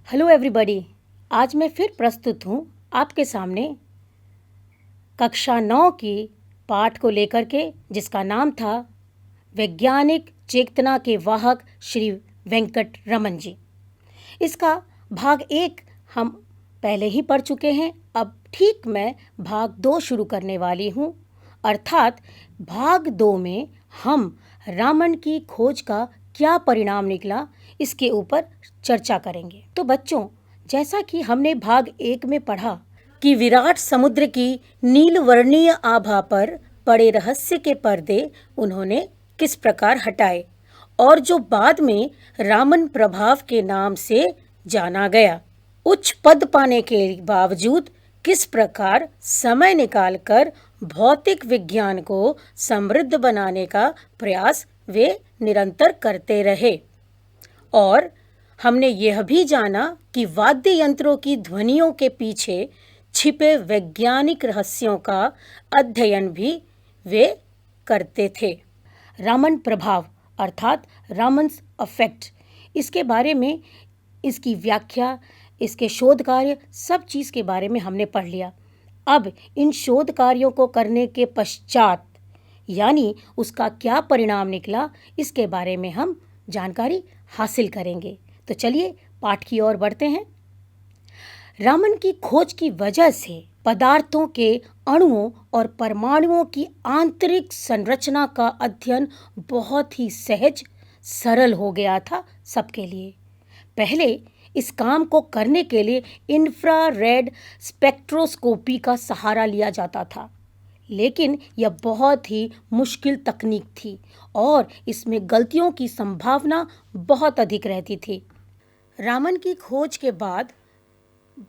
Hello everybody. आज मैं फिर प्रस्तुत हूँ आपके सामने कक्षा 9 की पाठ को लेकर के, जिसका नाम था वैज्ञानिक चेतना के वाहक श्री वेंकट रमन जी। इसका भाग 1 हम पहले ही पढ़ चुके हैं। अब ठीक मैं भाग 2 शुरू करने वाली हूँ, अर्थात भाग 2 में हम रामन की खोज का क्या परिणाम निकला इसके ऊपर चर्चा करेंगे। तो बच्चों, जैसा कि हमने भाग 1 में पढ़ा कि विराट समुद्र की नीलवर्णीय आभा पर पड़े रहस्य के पर्दे उन्होंने किस प्रकार हटाए और जो बाद में रामन प्रभाव के नाम से जाना गया, उच्च पद पाने के बावजूद किस प्रकार समय निकालकर भौतिक विज्ञान को समृद्ध बनाने का प्रयास वे निरंतर करते रहे। और हमने यह भी जाना कि वाद्य यंत्रों की ध्वनियों के पीछे छिपे वैज्ञानिक रहस्यों का अध्ययन भी वे करते थे। रामन प्रभाव अर्थात रामन्स अफेक्ट, इसके बारे में, इसकी व्याख्या, इसके शोध कार्य, सब चीज़ के बारे में हमने पढ़ लिया। अब इन शोध कार्यों को करने के पश्चात, यानी उसका क्या परिणाम निकला, इसके बारे में हम जानकारी हासिल करेंगे। तो चलिए पाठ की ओर बढ़ते हैं। रामन की खोज की वजह से पदार्थों के अणुओं और परमाणुओं की आंतरिक संरचना का अध्ययन बहुत ही सहज, सरल हो गया था सबके लिए। पहले इस काम को करने के लिए इंफ्रारेड स्पेक्ट्रोस्कोपी का सहारा लिया जाता था, लेकिन यह बहुत ही मुश्किल तकनीक थी और इसमें गलतियों की संभावना बहुत अधिक रहती थी। रामन की खोज के बाद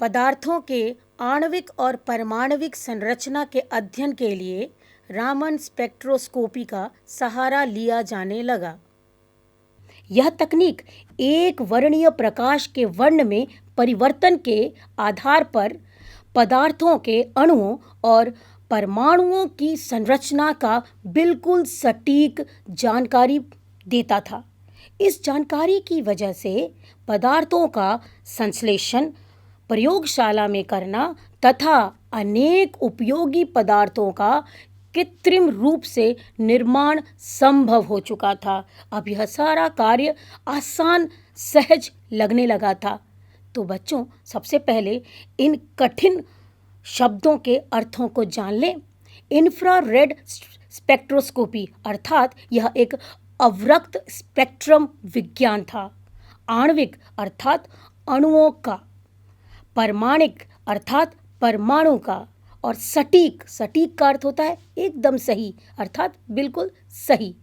पदार्थों के आणविक और परमाणविक संरचना के अध्ययन के लिए रामन स्पेक्ट्रोस्कोपी का सहारा लिया जाने लगा। यह तकनीक एक वर्णीय प्रकाश के वर्ण में परिवर्तन के आधार पर पदार्थों के अणुओं और परमाणुओं की संरचना का बिल्कुल सटीक जानकारी देता था। इस जानकारी की वजह से पदार्थों का संश्लेषण प्रयोगशाला में करना तथा अनेक उपयोगी पदार्थों का कृत्रिम रूप से निर्माण संभव हो चुका था। अब यह सारा कार्य आसान, सहज लगने लगा था। तो बच्चों, सबसे पहले इन कठिन शब्दों के अर्थों को जान लें। इंफ्रारेड स्पेक्ट्रोस्कोपी अर्थात यह एक अवरक्त स्पेक्ट्रम विज्ञान था। आणविक अर्थात अणुओं का, परमाणिक अर्थात परमाणु का, और सटीक, सटीक का अर्थ होता है एकदम सही, अर्थात बिल्कुल सही।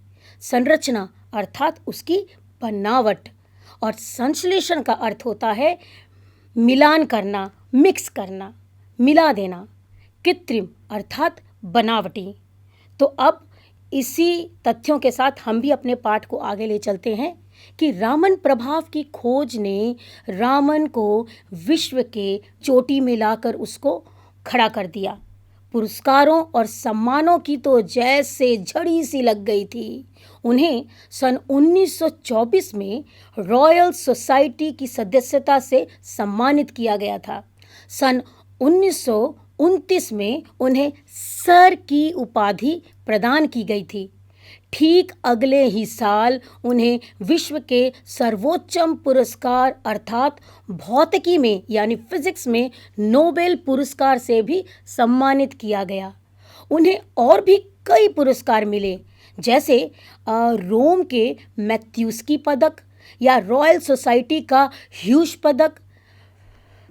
संरचना अर्थात उसकी बनावट, और संश्लेषण का अर्थ होता है मिलान करना, मिक्स करना, मिला देना। कृत्रिम अर्थात बनावटी। तो अब इसी तथ्यों के साथ हम भी अपने पाठ को आगे ले चलते हैं कि रामन प्रभाव की खोज ने रामन को विश्व के चोटी में लाकर उसको खड़ा कर दिया। पुरस्कारों और सम्मानों की तो जैसे झड़ी सी लग गई थी। उन्हें सन 1924 में रॉयल सोसाइटी की सदस्यता से सम्मानित किया गया था। सन 1929 में उन्हें सर की उपाधि प्रदान की गई थी। ठीक अगले ही साल उन्हें विश्व के सर्वोच्चम पुरस्कार अर्थात भौतिकी में यानी फिजिक्स में नोबेल पुरस्कार से भी सम्मानित किया गया। उन्हें और भी कई पुरस्कार मिले, जैसे रोम के मैथ्यूस्की पदक या रॉयल सोसाइटी का ह्यूज पदक,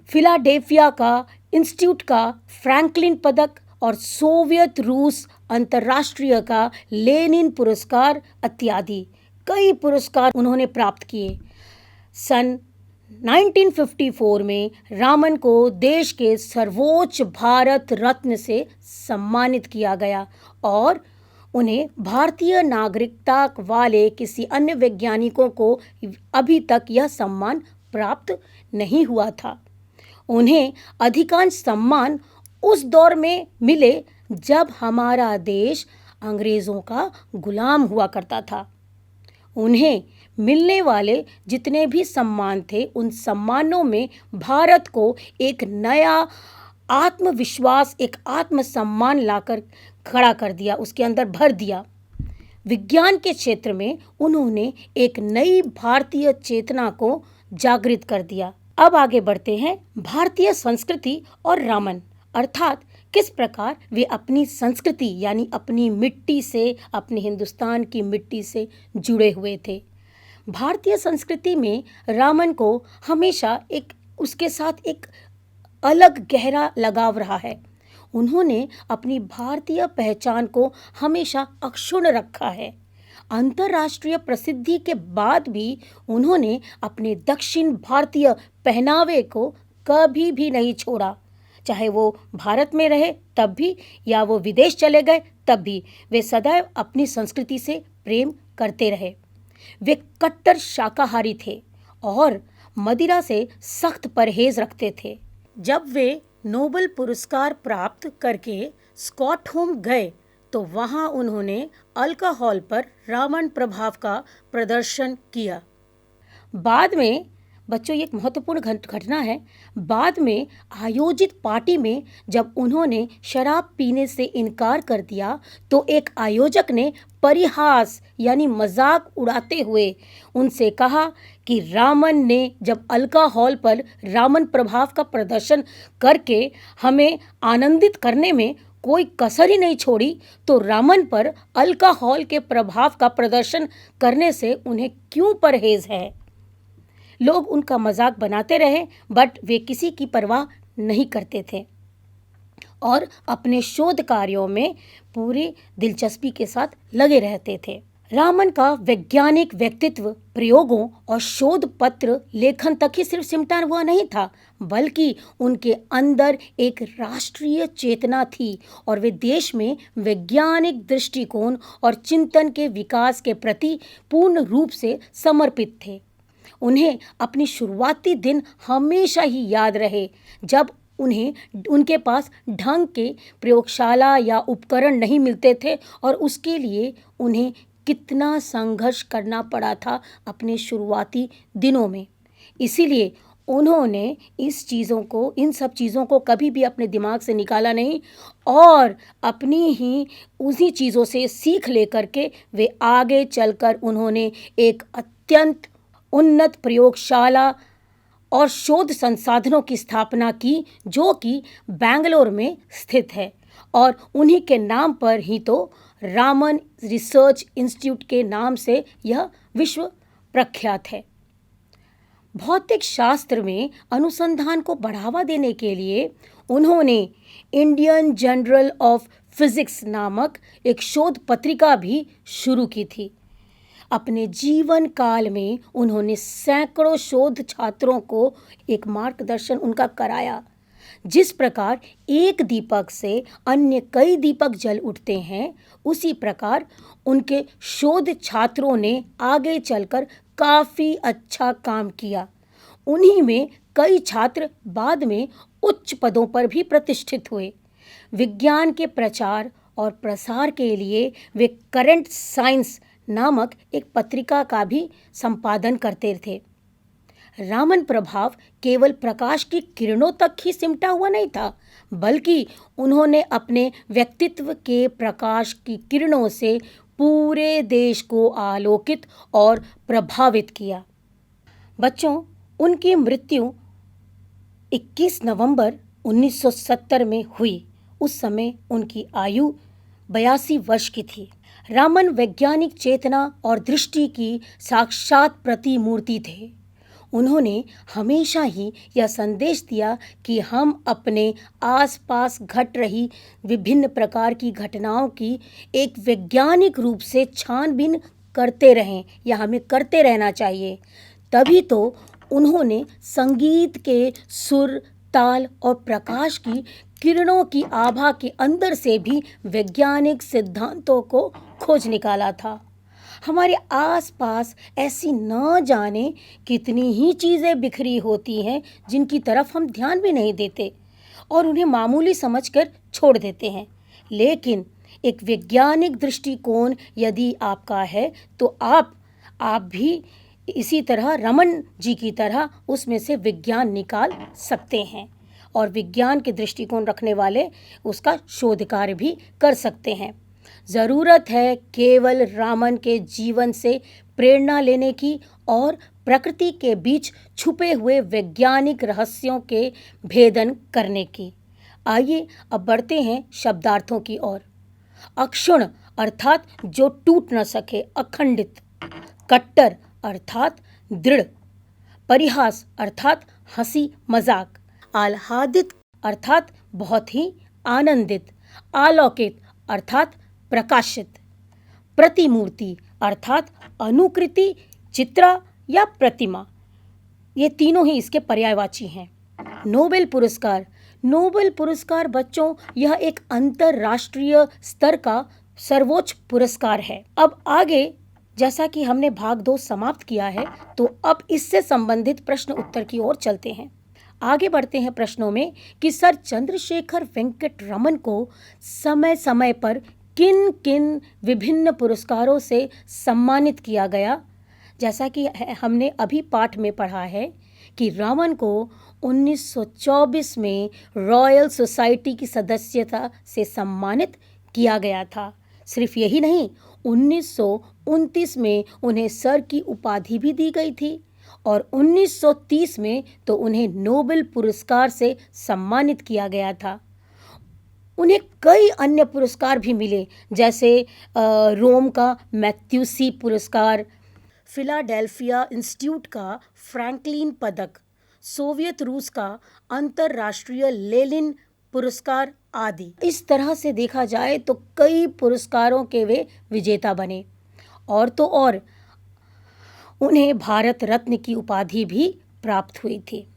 फिलाडेल्फिया का इंस्टीट्यूट का फ्रैंकलिन पदक और सोवियत रूस अंतर्राष्ट्रीय का लेनिन पुरस्कार इत्यादि कई पुरस्कार उन्होंने प्राप्त किए। सन 1954 में रामन को देश के सर्वोच्च भारत रत्न से सम्मानित किया गया और उन्हें भारतीय नागरिकता वाले किसी अन्य वैज्ञानिकों को अभी तक यह सम्मान प्राप्त नहीं हुआ था। उन्हें अधिकांश सम्मान उस दौर में मिले जब हमारा देश अंग्रेज़ों का गुलाम हुआ करता था। उन्हें मिलने वाले जितने भी सम्मान थे, उन सम्मानों में भारत को एक नया आत्मविश्वास, एक आत्मसम्मान लाकर खड़ा कर दिया, उसके अंदर भर दिया। विज्ञान के क्षेत्र में उन्होंने एक नई भारतीय चेतना को जागृत कर दिया। अब आगे बढ़ते हैं भारतीय संस्कृति और रामन, अर्थात किस प्रकार वे अपनी संस्कृति यानी अपनी मिट्टी से, अपने हिंदुस्तान की मिट्टी से जुड़े हुए थे। भारतीय संस्कृति में रामन को हमेशा उसके साथ एक अलग गहरा लगाव रहा है। उन्होंने अपनी भारतीय पहचान को हमेशा अक्षुण्ण रखा है। अंतर्राष्ट्रीय प्रसिद्धि के बाद भी उन्होंने अपने दक्षिण भारतीय पहनावे को कभी भी नहीं छोड़ा। चाहे वो भारत में रहे तब भी, या वो विदेश चले गए तब भी, वे सदैव अपनी संस्कृति से प्रेम करते रहे। वे कट्टर शाकाहारी थे और मदिरा से सख्त परहेज रखते थे। जब वे नोबेल पुरस्कार प्राप्त करके स्टॉकहोम गए तो वहां उन्होंने अल्कोहल पर रामन प्रभाव का प्रदर्शन किया। बाद में बच्चों, ये एक महत्वपूर्ण घटना है, बाद में आयोजित पार्टी में जब उन्होंने शराब पीने से इनकार कर दिया तो एक आयोजक ने परिहास यानी मजाक उड़ाते हुए उनसे कहा कि रामन ने जब अल्कोहल पर रामन प्रभाव का प्रदर्शन करके हमें आनंदित करने में कोई कसर ही नहीं छोड़ी, तो रामन पर अल्कोहल के प्रभाव का प्रदर्शन करने से उन्हें क्यों परहेज है। लोग उनका मजाक बनाते रहे, बट वे किसी की परवाह नहीं करते थे और अपने शोध कार्यों में पूरी दिलचस्पी के साथ लगे रहते थे। रामन का वैज्ञानिक व्यक्तित्व प्रयोगों और शोध पत्र लेखन तक ही सिर्फ सिमटा हुआ नहीं था, बल्कि उनके अंदर एक राष्ट्रीय चेतना थी और वे देश में वैज्ञानिक दृष्टिकोण और चिंतन के विकास के प्रति पूर्ण रूप से समर्पित थे। उन्हें अपनी शुरुआती दिन हमेशा ही याद रहे जब उनके पास ढंग के प्रयोगशाला या उपकरण नहीं मिलते थे और उसके लिए उन्हें कितना संघर्ष करना पड़ा था अपने शुरुआती दिनों में। इसीलिए उन्होंने इन सब चीज़ों को कभी भी अपने दिमाग से निकाला नहीं और अपनी ही उसी चीज़ों से सीख लेकर के वे आगे चलकर उन्होंने एक अत्यंत उन्नत प्रयोगशाला और शोध संसाधनों की स्थापना की, जो कि बेंगलोर में स्थित है और उन्हीं के नाम पर ही तो रामन रिसर्च इंस्टीट्यूट के नाम से यह विश्व प्रख्यात है। भौतिक शास्त्र में अनुसंधान को बढ़ावा देने के लिए उन्होंने इंडियन जर्नल ऑफ फिजिक्स नामक एक शोध पत्रिका भी शुरू की थी। अपने जीवन काल में उन्होंने सैकड़ों शोध छात्रों को एक मार्गदर्शन उनका कराया। जिस प्रकार एक दीपक से अन्य कई दीपक जल उठते हैं, उसी प्रकार उनके शोध छात्रों ने आगे चलकर काफ़ी अच्छा काम किया। उन्हीं में कई छात्र बाद में उच्च पदों पर भी प्रतिष्ठित हुए। विज्ञान के प्रचार और प्रसार के लिए वे करंट साइंस नामक एक पत्रिका का भी संपादन करते थे। रामन प्रभाव केवल प्रकाश की किरणों तक ही सिमटा हुआ नहीं था, बल्कि उन्होंने अपने व्यक्तित्व के प्रकाश की किरणों से पूरे देश को आलोकित और प्रभावित किया। बच्चों, उनकी मृत्यु 21 नवंबर 1970 में हुई। उस समय उनकी आयु 82 वर्ष की थी। रामन वैज्ञानिक चेतना और दृष्टि की साक्षात प्रतिमूर्ति थे। उन्होंने हमेशा ही यह संदेश दिया कि हम अपने आसपास घट रही विभिन्न प्रकार की घटनाओं की एक वैज्ञानिक रूप से छानबीन करते रहें या हमें करते रहना चाहिए। तभी तो उन्होंने संगीत के सुर, ताल और प्रकाश की किरणों की आभा के अंदर से भी वैज्ञानिक सिद्धांतों को खोज निकाला था। हमारे आसपास ऐसी न जाने कितनी ही चीज़ें बिखरी होती हैं जिनकी तरफ हम ध्यान भी नहीं देते और उन्हें मामूली समझकर छोड़ देते हैं। लेकिन एक वैज्ञानिक दृष्टिकोण यदि आपका है तो आप भी इसी तरह रमन जी की तरह उसमें से विज्ञान निकाल सकते हैं और विज्ञान के दृष्टिकोण रखने वाले उसका शोध कार्य भी कर सकते हैं। ज़रूरत है केवल रामन के जीवन से प्रेरणा लेने की और प्रकृति के बीच छुपे हुए वैज्ञानिक रहस्यों के भेदन करने की। आइए अब बढ़ते हैं शब्दार्थों की ओर। अक्षुण्ण अर्थात जो टूट न सके, अखंडित। कट्टर अर्थात दृढ़। परिहास अर्थात हंसी मजाक। आह्लादित अर्थात बहुत ही आनंदित। आलौकिक अर्थात प्रकाशित। प्रतिमूर्ति अर्थात अनुकृति, चित्रा या प्रतिमा। ये तीनों ही इसके पर्यायवाची हैं। नोबेल पुरस्कार। नोबेल पुरस्कार बच्चों यह एक अंतरराष्ट्रीय स्तर का सर्वोच्च पुरस्कार है। अब आगे जैसा कि हमने भाग 2 समाप्त किया है, तो अब इससे संबंधित प्रश्न उत्तर की ओर चलते हैं। आगे बढ़ते हैं प्रश्नों में कि सर चंद्रशेखर वेंकट रमन को समय समय पर किन किन विभिन्न पुरस्कारों से सम्मानित किया गया। जैसा कि हमने अभी पाठ में पढ़ा है कि रमन को 1924 में रॉयल सोसाइटी की सदस्यता से सम्मानित किया गया था। सिर्फ यही नहीं, 1929 में उन्हें सर की उपाधि भी दी गई थी और 1930 में तो उन्हें नोबेल पुरस्कार से सम्मानित किया गया था। उन्हें कई अन्य पुरस्कार भी मिले, जैसे रोम का मैथ्यूसी पुरस्कार, फिलाडेल्फिया इंस्टीट्यूट का फ्रैंकलिन पदक, सोवियत रूस का अंतर्राष्ट्रीय लेनिन पुरस्कार आदि। इस तरह से देखा जाए तो कई पुरस्कारों के वे विजेता बने और तो और उन्हें भारत रत्न की उपाधि भी प्राप्त हुई थी।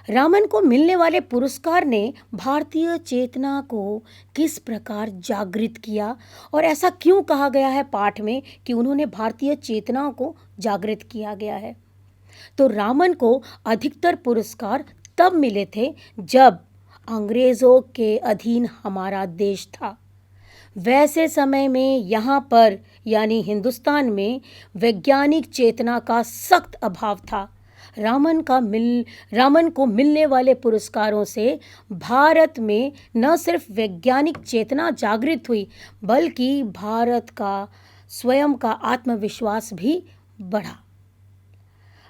रामन को मिलने वाले पुरस्कार ने भारतीय चेतना को किस प्रकार जागृत किया और ऐसा क्यों कहा गया है पाठ में कि उन्होंने भारतीय चेतना को जागृत किया गया है। तो रामन को अधिकतर पुरस्कार तब मिले थे जब अंग्रेज़ों के अधीन हमारा देश था। वैसे समय में यहाँ पर यानी हिंदुस्तान में वैज्ञानिक चेतना का सख्त अभाव था। रामन को मिलने वाले पुरस्कारों से भारत में न सिर्फ वैज्ञानिक चेतना जागृत हुई, बल्कि भारत का स्वयं का आत्मविश्वास भी बढ़ा।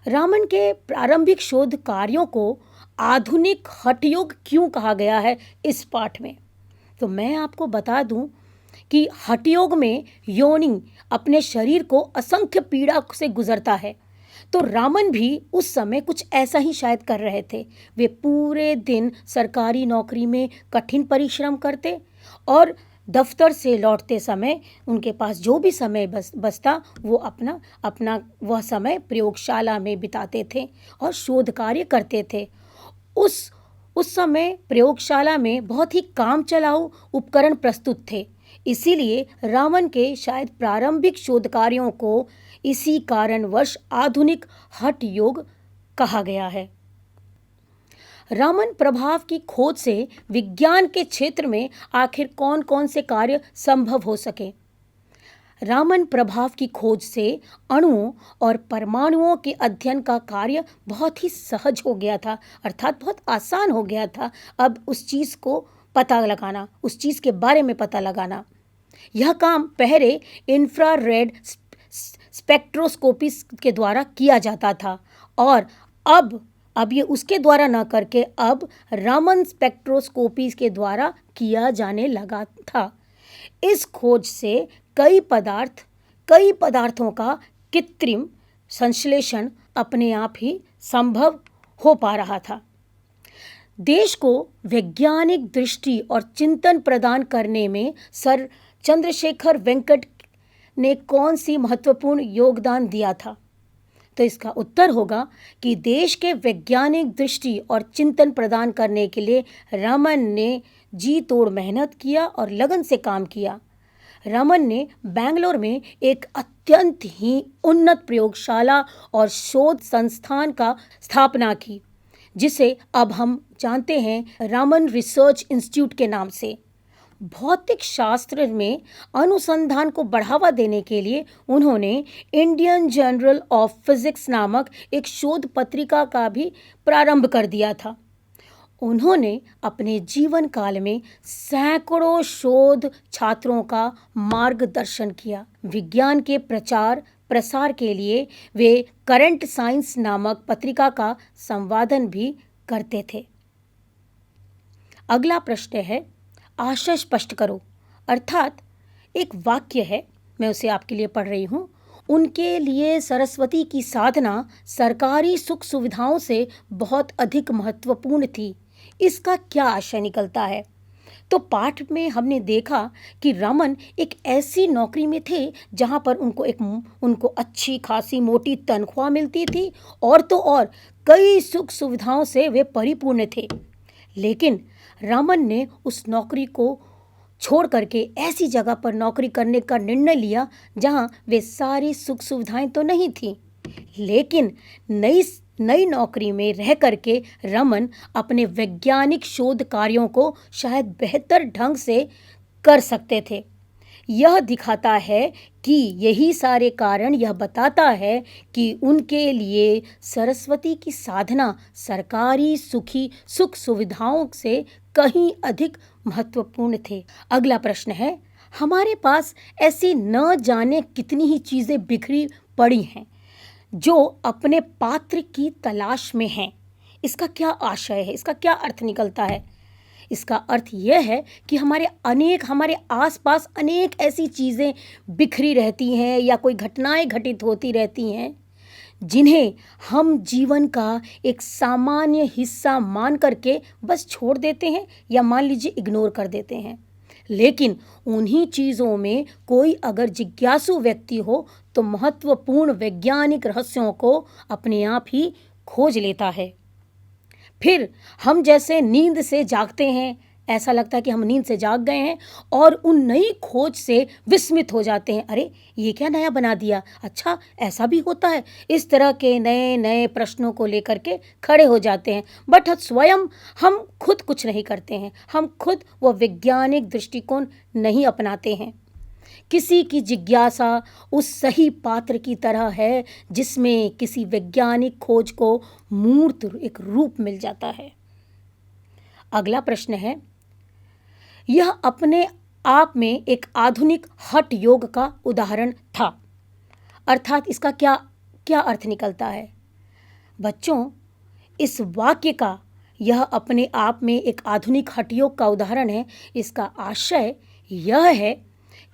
रामन के प्रारंभिक शोध कार्यों को आधुनिक हठयोग क्यों कहा गया है इस पाठ में, तो मैं आपको बता दूं कि हठयोग में योनि अपने शरीर को असंख्य पीड़ा से गुजरता है। तो रामन भी उस समय कुछ ऐसा ही शायद कर रहे थे। वे पूरे दिन सरकारी नौकरी में कठिन परिश्रम करते और दफ्तर से लौटते समय उनके पास जो भी समय बचता वो अपना वह समय प्रयोगशाला में बिताते थे और शोध कार्य करते थे। उस समय प्रयोगशाला में बहुत ही काम चलाऊ उपकरण प्रस्तुत थे, इसीलिए रामन के शायद प्रारंभिक शोध कार्यों को इसी कारणवश आधुनिक हठ योग कहा गया है। रामन प्रभाव की खोज से विज्ञान के क्षेत्र में आखिर कौन कौन से कार्य संभव हो सके। रामन प्रभाव की खोज से अणुओं और परमाणुओं के अध्ययन का कार्य बहुत ही सहज हो गया था, अर्थात बहुत आसान हो गया था। अब उस चीज़ को पता लगाना, उस चीज़ के बारे में पता लगाना, यह काम पहले इंफ्रारेड स्पेक्ट्रोस्कोपी के द्वारा किया जाता था और अब ये उसके द्वारा ना करके अब रामन स्पेक्ट्रोस्कोपी के द्वारा किया जाने लगा था। इस खोज से कई पदार्थों का कृत्रिम संश्लेषण अपने आप ही संभव हो पा रहा था। देश को वैज्ञानिक दृष्टि और चिंतन प्रदान करने में सर चंद्रशेखर वेंकट ने कौन सी महत्वपूर्ण योगदान दिया था, तो इसका उत्तर होगा कि देश के वैज्ञानिक दृष्टि और चिंतन प्रदान करने के लिए रामन ने जी तोड़ मेहनत किया और लगन से काम किया। रामन ने बेंगलोर में एक अत्यंत ही उन्नत प्रयोगशाला और शोध संस्थान का स्थापना की, जिसे अब हम जानते हैं रामन रिसर्च इंस्टीट्यूट के नाम से। भौतिक शास्त्र में अनुसंधान को बढ़ावा देने के लिए उन्होंने इंडियन जर्नल ऑफ फिजिक्स नामक एक शोध पत्रिका का भी प्रारंभ कर दिया था। उन्होंने अपने जीवन काल में सैकड़ों शोध छात्रों का मार्गदर्शन किया। विज्ञान के प्रचार प्रसार के लिए वे करंट साइंस नामक पत्रिका का संपादन भी करते थे। अगला प्रश्न है, आशय स्पष्ट करो। अर्थात एक वाक्य है, मैं उसे आपके लिए पढ़ रही हूँ। उनके लिए सरस्वती की साधना सरकारी सुख सुविधाओं से बहुत अधिक महत्वपूर्ण थी। इसका क्या आशय निकलता है? तो पाठ में हमने देखा कि रमन एक ऐसी नौकरी में थे जहां पर उनको अच्छी खासी मोटी तनख्वाह मिलती थी और तो और कई सुख सुविधाओं से वे परिपूर्ण थे। लेकिन रमन ने उस नौकरी को छोड़ करके ऐसी जगह पर नौकरी करने का निर्णय लिया जहां वे सारी सुख सुविधाएं तो नहीं थीं, लेकिन नई नौकरी में रह करके रमन अपने वैज्ञानिक शोध कार्यों को शायद बेहतर ढंग से कर सकते थे। यह दिखाता है कि यही सारे कारण यह बताता है कि उनके लिए सरस्वती की साधना सरकारी सुख सुविधाओं से कहीं अधिक महत्वपूर्ण थे। अगला प्रश्न है, हमारे पास ऐसी न जाने कितनी ही चीज़ें बिखरी पड़ी हैं जो अपने पात्र की तलाश में हैं। इसका क्या आशय है? इसका क्या अर्थ निकलता है? इसका अर्थ यह है कि हमारे आसपास अनेक ऐसी चीज़ें बिखरी रहती हैं या कोई घटनाएं घटित होती रहती हैं जिन्हें हम जीवन का एक सामान्य हिस्सा मान करके बस छोड़ देते हैं या मान लीजिए इग्नोर कर देते हैं। लेकिन उन्हीं चीज़ों में कोई अगर जिज्ञासु व्यक्ति हो तो महत्वपूर्ण वैज्ञानिक रहस्यों को अपने आप ही खोज लेता है। फिर हम जैसे नींद से जागते हैं, ऐसा लगता है कि हम नींद से जाग गए हैं और उन नई खोज से विस्मित हो जाते हैं। अरे ये क्या नया बना दिया, अच्छा ऐसा भी होता है। इस तरह के नए नए प्रश्नों को लेकर के खड़े हो जाते हैं, बट स्वयं हम खुद कुछ नहीं करते हैं, हम खुद वो वैज्ञानिक दृष्टिकोण नहीं अपनाते हैं। किसी की जिज्ञासा उस सही पात्र की तरह है जिसमें किसी वैज्ञानिक खोज को मूर्त एक रूप मिल जाता है। अगला प्रश्न है, यह अपने आप में एक आधुनिक हठ योग का उदाहरण था। अर्थात इसका क्या अर्थ निकलता है? बच्चों, इस वाक्य का यह अपने आप में एक आधुनिक हठ योग का उदाहरण है। इसका आशय यह है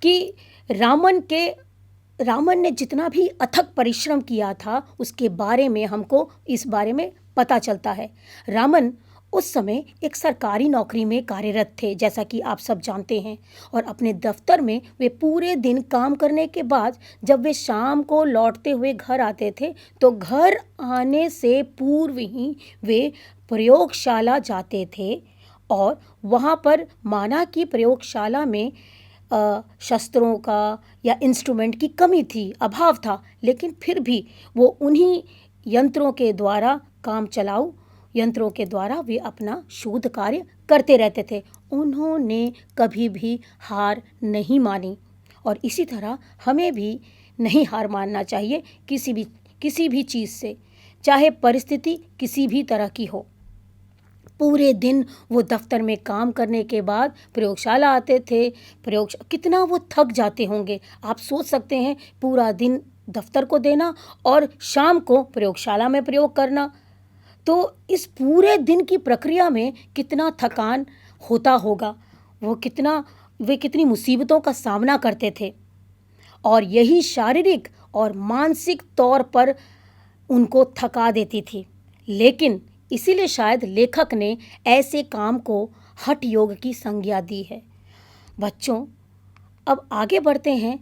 कि रामन ने जितना भी अथक परिश्रम किया था उसके बारे में हमको इस बारे में पता चलता है। रामन उस समय एक सरकारी नौकरी में कार्यरत थे, जैसा कि आप सब जानते हैं, और अपने दफ्तर में वे पूरे दिन काम करने के बाद जब वे शाम को लौटते हुए घर आते थे तो घर आने से पूर्व ही वे प्रयोगशाला जाते थे और वहाँ पर माना कि प्रयोगशाला में शस्त्रों का या इंस्ट्रूमेंट की कमी थी, अभाव था, लेकिन फिर भी वो उन्हीं यंत्रों के द्वारा काम चलाऊ यंत्रों के द्वारा वे अपना शोध कार्य करते रहते थे। उन्होंने कभी भी हार नहीं मानी और इसी तरह हमें भी नहीं हार मानना चाहिए किसी भी चीज़ से, चाहे परिस्थिति किसी भी तरह की हो। पूरे दिन वो दफ्तर में काम करने के बाद प्रयोगशाला आते थे। कितना वो थक जाते होंगे, आप सोच सकते हैं, पूरा दिन दफ्तर को देना और शाम को प्रयोगशाला में प्रयोग करना, तो इस पूरे दिन की प्रक्रिया में कितना थकान होता होगा, वे कितनी मुसीबतों का सामना करते थे और यही शारीरिक और मानसिक तौर पर उनको थका देती थी। लेकिन इसीलिए शायद लेखक ने ऐसे काम को हठ योग की संज्ञा दी है। बच्चों, अब आगे बढ़ते हैं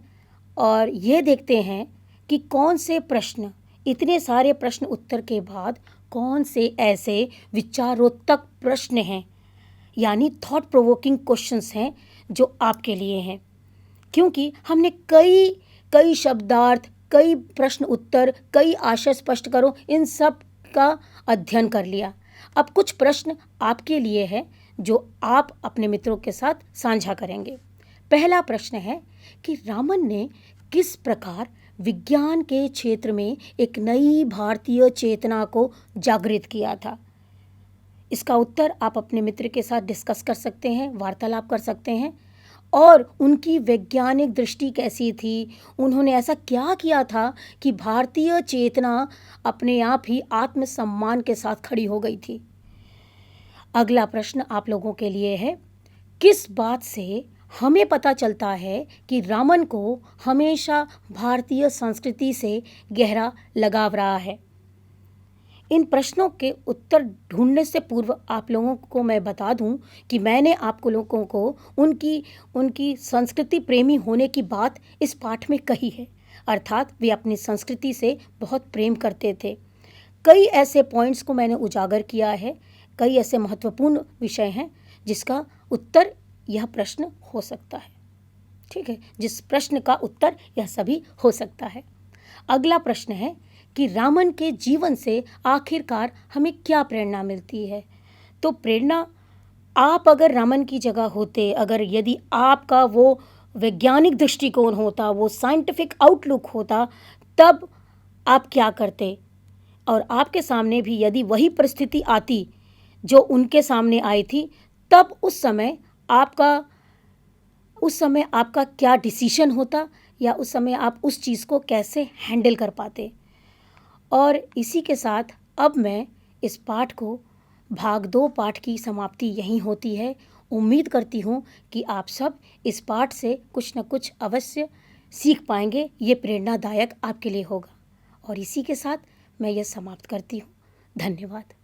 और ये देखते हैं कि कौन से प्रश्न, इतने सारे प्रश्न उत्तर के बाद कौन से ऐसे विचारोत्तक प्रश्न हैं, यानी थॉट प्रोवोकिंग क्वेश्चंस हैं जो आपके लिए हैं। क्योंकि हमने कई शब्दार्थ, कई प्रश्न उत्तर, कई आशय स्पष्ट करो, इन सब का अध्ययन कर लिया। अब कुछ प्रश्न आपके लिए है जो आप अपने मित्रों के साथ साझा करेंगे। पहला प्रश्न है कि रामन ने किस प्रकार विज्ञान के क्षेत्र में एक नई भारतीय चेतना को जागृत किया था। इसका उत्तर आप अपने मित्र के साथ डिस्कस कर सकते हैं, वार्तालाप कर सकते हैं। और उनकी वैज्ञानिक दृष्टि कैसी थी, उन्होंने ऐसा क्या किया था कि भारतीय चेतना अपने आप ही आत्मसम्मान के साथ खड़ी हो गई थी। अगला प्रश्न आप लोगों के लिए है, किस बात से हमें पता चलता है कि रामन को हमेशा भारतीय संस्कृति से गहरा लगाव रहा है। इन प्रश्नों के उत्तर ढूंढने से पूर्व आप लोगों को मैं बता दूं कि मैंने आप लोगों को उनकी संस्कृति प्रेमी होने की बात इस पाठ में कही है, अर्थात वे अपनी संस्कृति से बहुत प्रेम करते थे। कई ऐसे पॉइंट्स को मैंने उजागर किया है, कई ऐसे महत्वपूर्ण विषय हैं जिसका उत्तर यह प्रश्न हो सकता है। ठीक है, जिस प्रश्न का उत्तर यह सभी हो सकता है। अगला प्रश्न है कि रामन के जीवन से आखिरकार हमें क्या प्रेरणा मिलती है। तो प्रेरणा, आप अगर रामन की जगह होते, अगर यदि आपका वो वैज्ञानिक दृष्टिकोण होता, वो साइंटिफिक आउटलुक होता, तब आप क्या करते। और आपके सामने भी यदि वही परिस्थिति आती जो उनके सामने आई थी, तब उस समय आपका क्या डिसीजन होता, या उस समय आप उस चीज़ को कैसे हैंडल कर पाते। और इसी के साथ अब मैं इस पाठ को भाग 2 पाठ की समाप्ति यहीं होती है। उम्मीद करती हूँ कि आप सब इस पाठ से कुछ न कुछ अवश्य सीख पाएंगे, ये प्रेरणादायक आपके लिए होगा। और इसी के साथ मैं यह समाप्त करती हूँ। धन्यवाद।